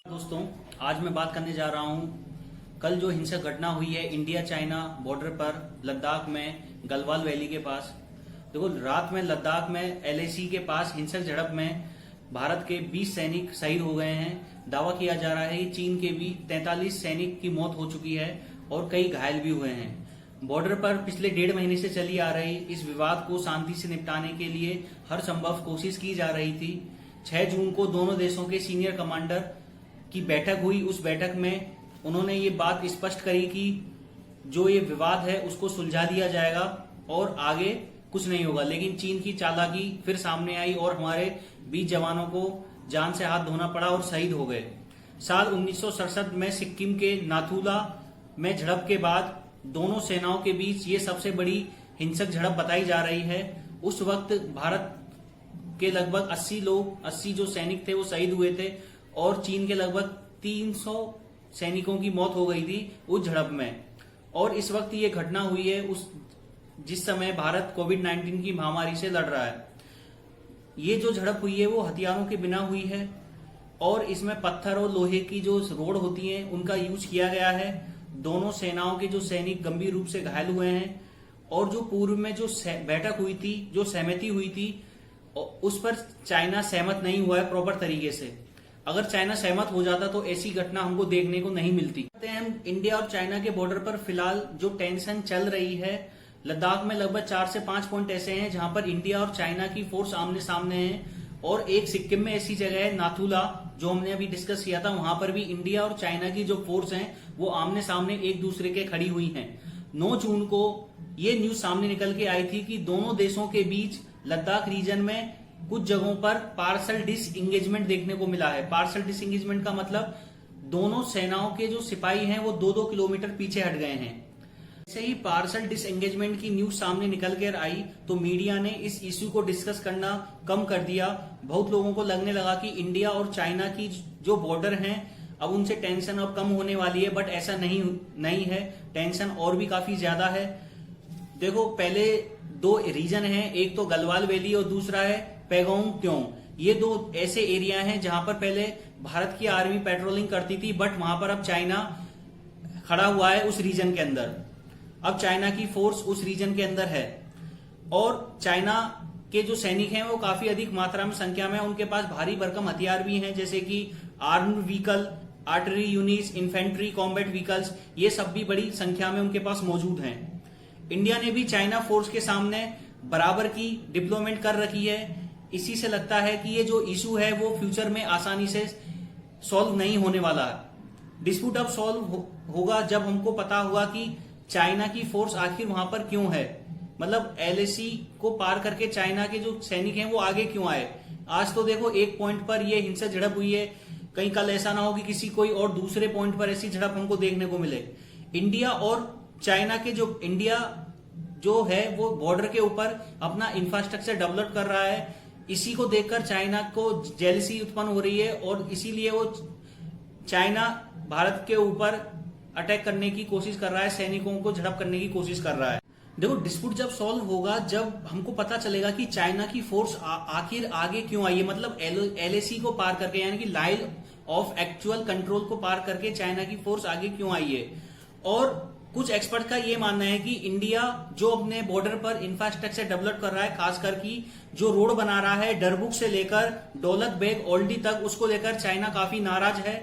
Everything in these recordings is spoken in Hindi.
दोस्तों, आज मैं बात करने जा रहा हूं कल जो हिंसक घटना हुई है इंडिया चाइना बॉर्डर पर लद्दाख में गलवान वैली के पास। देखो, रात में लद्दाख में एलएसी के पास हिंसक झड़प में भारत के 20 सैनिक शहीद हो गए हैं। दावा किया जा रहा है कि चीन के भी 43 सैनिक की मौत हो चुकी है और कई घायल भी हुए हैं। बॉर्डर पर पिछले 1.5 महीने से चली आ रही इस विवाद को शांति से निपटाने के लिए हर संभव कोशिश की जा रही थी। 6 जून को दोनों देशों के सीनियर कमांडर की बैठक हुई। उस बैठक में उन्होंने ये बात स्पष्ट करी कि जो ये विवाद है उसको सुलझा लिया जाएगा और आगे कुछ नहीं होगा। लेकिन चीन की चालाकी फिर सामने आई और हमारे 20 जवानों को जान से हाथ धोना पड़ा और शहीद हो गए। साल 1967 में सिक्किम के नाथुला में झड़प के बाद दोनों सेनाओं के बीच ये सबसे बड़ी हिंसक झड़प बताई जा रही है। उस वक्त भारत के लगभग 80 जो सैनिक थे वो शहीद हुए थे और चीन के लगभग 300 सैनिकों की मौत हो गई थी उस झड़प में। और इस वक्त ये घटना हुई है जिस समय भारत कोविड-19 की महामारी से लड़ रहा है। ये जो झड़प हुई है वो हथियारों के बिना हुई है और इसमें पत्थर और लोहे की जो रोड होती हैं उनका यूज किया गया है। दोनों सेनाओं के जो सैनिक गंभीर रूप से घायल हुए हैं और जो पूर्व में जो बैठक हुई थी, जो सहमति हुई थी, उस पर चाइना सहमत नहीं हुआ है प्रॉपर तरीके से। अगर चाइना सहमत हो जाता तो ऐसी घटना हमको देखने को नहीं मिलती। हम इंडिया और चाइना के बॉर्डर पर फिलहाल जो टेंशन चल रही है, लद्दाख में लगभग 4 से 5 पॉइंट ऐसे हैं जहां पर इंडिया और चाइना की फोर्स आमने सामने है और एक सिक्किम में ऐसी जगह है नाथुला जो हमने अभी डिस्कस किया था, वहां पर भी इंडिया और चाइना की जो फोर्स हैं वो आमने सामने एक दूसरे के खड़ी हुई हैं। 9 जून को ये न्यूज सामने निकल के आई थी कि दोनों देशों के बीच लद्दाख रीजन में कुछ जगहों पर पार्सल डिसएंगेजमेंट देखने को मिला है। पार्सल डिसएंगेजमेंट का मतलब दोनों सेनाओं के जो सिपाही हैं वो 2-2 किलोमीटर पीछे हट गए हैं। ऐसे ही पार्सल डिसएंगेजमेंट की न्यूज सामने निकल कर आई तो मीडिया ने इस इश्यू को डिस्कस करना कम कर दिया। बहुत लोगों को लगने लगा कि इंडिया और चाइना की जो बॉर्डर हैं अब उनसे टेंशन अब कम होने वाली है, बट ऐसा नहीं है। टेंशन और भी काफी ज्यादा है। देखो, पहले 2 रीजन हैं, एक तो गलवान वैली और दूसरा है पैगोंग त्योंग। ये 2 ऐसे एरिया हैं जहां पर पहले भारत की आर्मी पेट्रोलिंग करती थी, बट वहां पर अब चाइना खड़ा हुआ है उस रीजन के अंदर। अब चाइना की फोर्स उस रीजन के अंदर है और चाइना के जो सैनिक हैं वो काफी अधिक मात्रा में संख्या में, उनके पास भारी भरकम हथियार भी हैं जैसे कि armed vehicle, artillery units, infantry, combat vehicles, ये सब भी बड़ी संख्या में उनके पास मौजूद हैं। इंडिया ने भी चाइना फोर्स के सामने बराबर की डिप्लॉयमेंट कर रखी है। इसी से लगता है कि ये जो इशू है वो फ्यूचर में आसानी से सॉल्व नहीं होने वाला है। डिस्प्यूट अब सॉल्व होगा जब हमको पता होगा कि चाइना की फोर्स आखिर वहां पर क्यों है, मतलब एलएसी को पार करके चाइना के जो सैनिक हैं वो आगे क्यों आए। आज तो देखो एक पॉइंट पर ये हिंसक झड़प हुई है, कहीं कल ऐसा ना हो कि किसी कोई और दूसरे पॉइंट पर ऐसी झड़प हमको देखने को मिले। इंडिया और चाइना के इंडिया जो है वो बॉर्डर के ऊपर अपना इंफ्रास्ट्रक्चर डेवलप कर रहा है। इसी को देखकर चाइना को जेलसी उत्पन्न हो रही है और इसीलिए वो चाइना भारत के ऊपर अटैक करने की कोशिश कर रहा है, सैनिकों को झड़प करने की कोशिश कर रहा है। देखो, डिस्प्यूट जब सॉल्व होगा जब हमको पता चलेगा कि चाइना की फोर्स आखिर आगे क्यों आई है, मतलब एलएसी को पार करके, यानी कि लाइन ऑफ एक्चुअल कंट्रोल को पार करके चाइना की फोर्स आगे क्यों आई है। और कुछ एक्सपर्ट का ये मानना है कि इंडिया जो अपने बॉर्डर पर इंफ्रास्ट्रक्चर डेवलप कर रहा है, खासकर की जो रोड बना रहा है डरबुक से लेकर दौलत बेग ओल्डी तक, उसको लेकर चाइना काफी नाराज है।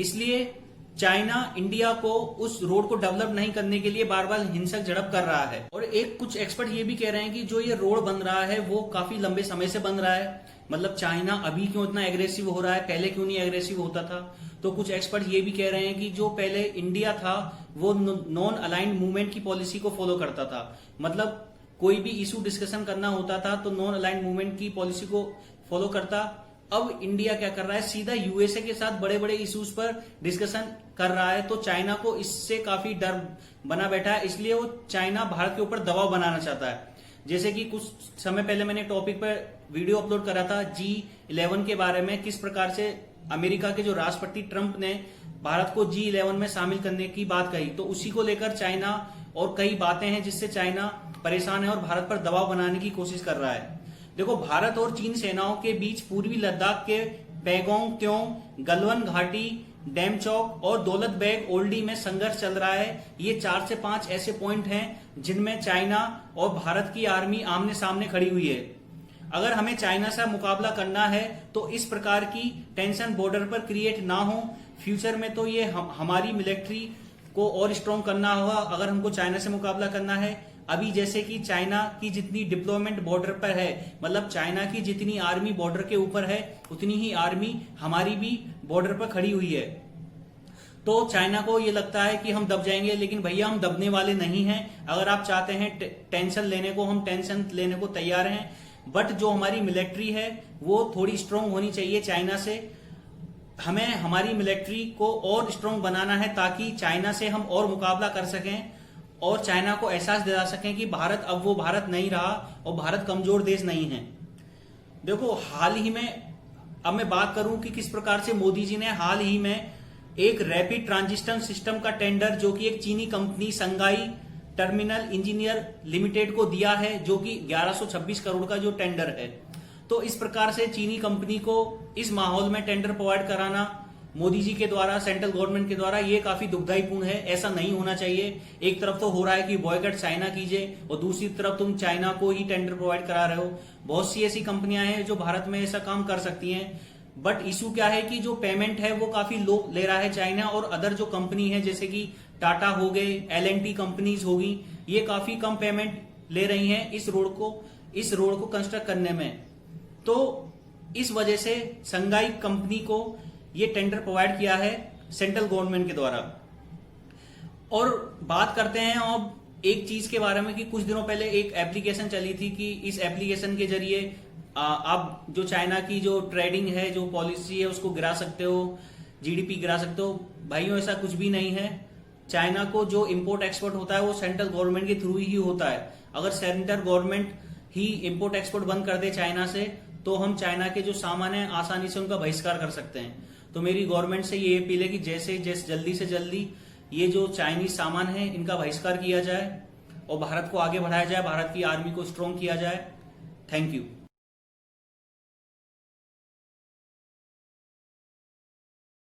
इसलिए चाइना इंडिया को उस रोड को डेवलप नहीं करने के लिए बार बार हिंसक झड़प कर रहा है। और कुछ एक्सपर्ट ये भी कह रहे हैं कि जो ये रोड बन रहा है वो काफी लंबे समय से बन रहा है, मतलब चाइना अभी क्यों इतना एग्रेसिव हो रहा है, पहले क्यों नहीं एग्रेसिव होता था। तो कुछ एक्सपर्ट ये भी कह रहे हैं कि जो पहले इंडिया था वो नॉन अलाइंड मूवमेंट की पॉलिसी को फॉलो करता था, मतलब कोई भी इशू डिस्कशन करना होता था तो नॉन अलाइंड मूवमेंट की पॉलिसी को फॉलो करता। अब इंडिया क्या कर रहा है, सीधा यूएसए के साथ बड़े बड़े इश्यूज पर डिस्कशन कर रहा है। तो चाइना को इससे काफी डर बना बैठा है, इसलिए वो चाइना भारत के ऊपर दबाव बनाना चाहता है। जैसे कि कुछ समय पहले मैंने टॉपिक पर वीडियो अपलोड करा था G11 के बारे में, किस प्रकार से अमेरिका के जो राष्ट्रपति ट्रंप ने भारत को G11 में शामिल करने की बात कही। तो उसी को लेकर चाइना और कई बातें हैं जिससे चाइना परेशान है और भारत पर दबाव बनाने की कोशिश कर रहा है। देखो, भारत और चीन सेनाओं के बीच पूर्वी लद्दाख के पैगोंग त्योंग, गलवान घाटी, डेमचौक और दौलत बेग ओल्डी में संघर्ष चल रहा है। ये 4 से 5 ऐसे पॉइंट हैं जिनमें चाइना और भारत की आर्मी आमने सामने खड़ी हुई है। अगर हमें चाइना से मुकाबला करना है तो इस प्रकार की टेंशन बॉर्डर पर क्रिएट ना हो। फ्यूचर में तो ये हमारी मिलिट्री को और स्ट्रॉन्ग करना होगा अगर हमको चाइना से मुकाबला करना है। अभी जैसे कि चाइना की जितनी डिप्लॉयमेंट बॉर्डर पर है, मतलब चाइना की जितनी आर्मी बॉर्डर के ऊपर है उतनी ही आर्मी हमारी भी बॉर्डर पर खड़ी हुई है। तो चाइना को ये लगता है कि हम दब जाएंगे, लेकिन भैया हम दबने वाले नहीं हैं। अगर आप चाहते हैं टेंशन लेने को, हम टेंशन लेने को तैयार हैं, बट जो हमारी मिलिट्री है वो थोड़ी स्ट्रांग होनी चाहिए चाइना से। हमें हमारी मिलिट्री को और स्ट्रांग बनाना है ताकि चाइना से हम और मुकाबला कर सकें और चाइना को एहसास दिला सकें कि भारत अब वो भारत नहीं रहा और भारत कमजोर देश नहीं है। देखो, हाल ही में अब मैं बात करूं कि किस प्रकार से मोदी जी ने हाल ही में एक रैपिड ट्रांजिशन सिस्टम का टेंडर जो कि एक चीनी company Sangai terminal engineer limited को दिया है, जो कि 1126 करोड़ का जो टेंडर है। तो इस प्रकार से चीनी कंपनी को इस माहौल में टेंडर प्रोवाइड कराना मोदी जी के द्वारा, सेंट्रल गवर्नमेंट के द्वारा, ये काफी दुखदाईपूर्ण है। ऐसा नहीं होना चाहिए। एक तरफ तो हो रहा है कि बॉयकॉट चाइना कीजिए और दूसरी तरफ तुम चाइना को ही टेंडर प्रोवाइड करा रहे हो। बहुत सी ऐसी कंपनियां हैं जो भारत में ऐसा काम कर सकती हैं, बट इशू क्या है कि जो पेमेंट है वो काफी लो ले रहा है चाइना, और अदर जो कंपनी है जैसे कि टाटा हो गए, L&T कंपनीज होगी, ये काफी कम पेमेंट ले रही हैं इस रोड को कंस्ट्रक्ट करने में। तो इस वजह से संगाई कंपनी को ये टेंडर प्रोवाइड किया है सेंट्रल गवर्नमेंट के द्वारा। और बात करते हैं अब एक चीज के बारे में कि कुछ दिनों पहले एक एप्लीकेशन चली थी कि इस एप्लीकेशन के जरिए आप जो चाइना की जो ट्रेडिंग है, जो पॉलिसी है, उसको गिरा सकते हो, जीडीपी गिरा सकते हो। भाइयों, ऐसा कुछ भी नहीं है। चाइना को जो इंपोर्ट एक्सपोर्ट होता है वो सेंट्रल गवर्नमेंट के थ्रू ही होता है। अगर सेंट्रल गवर्नमेंट ही इंपोर्ट एक्सपोर्ट बंद कर दे चाइना से, तो हम चाइना के जो सामान है आसानी से उनका बहिष्कार कर सकते हैं। तो मेरी गवर्नमेंट से ये अपील है कि जैसे जल्दी से जल्दी ये जो चाइनीज सामान है इनका बहिष्कार किया जाए और भारत को आगे बढ़ाया जाए, भारत की आर्मी को स्ट्रॉन्ग किया जाए। Thank you.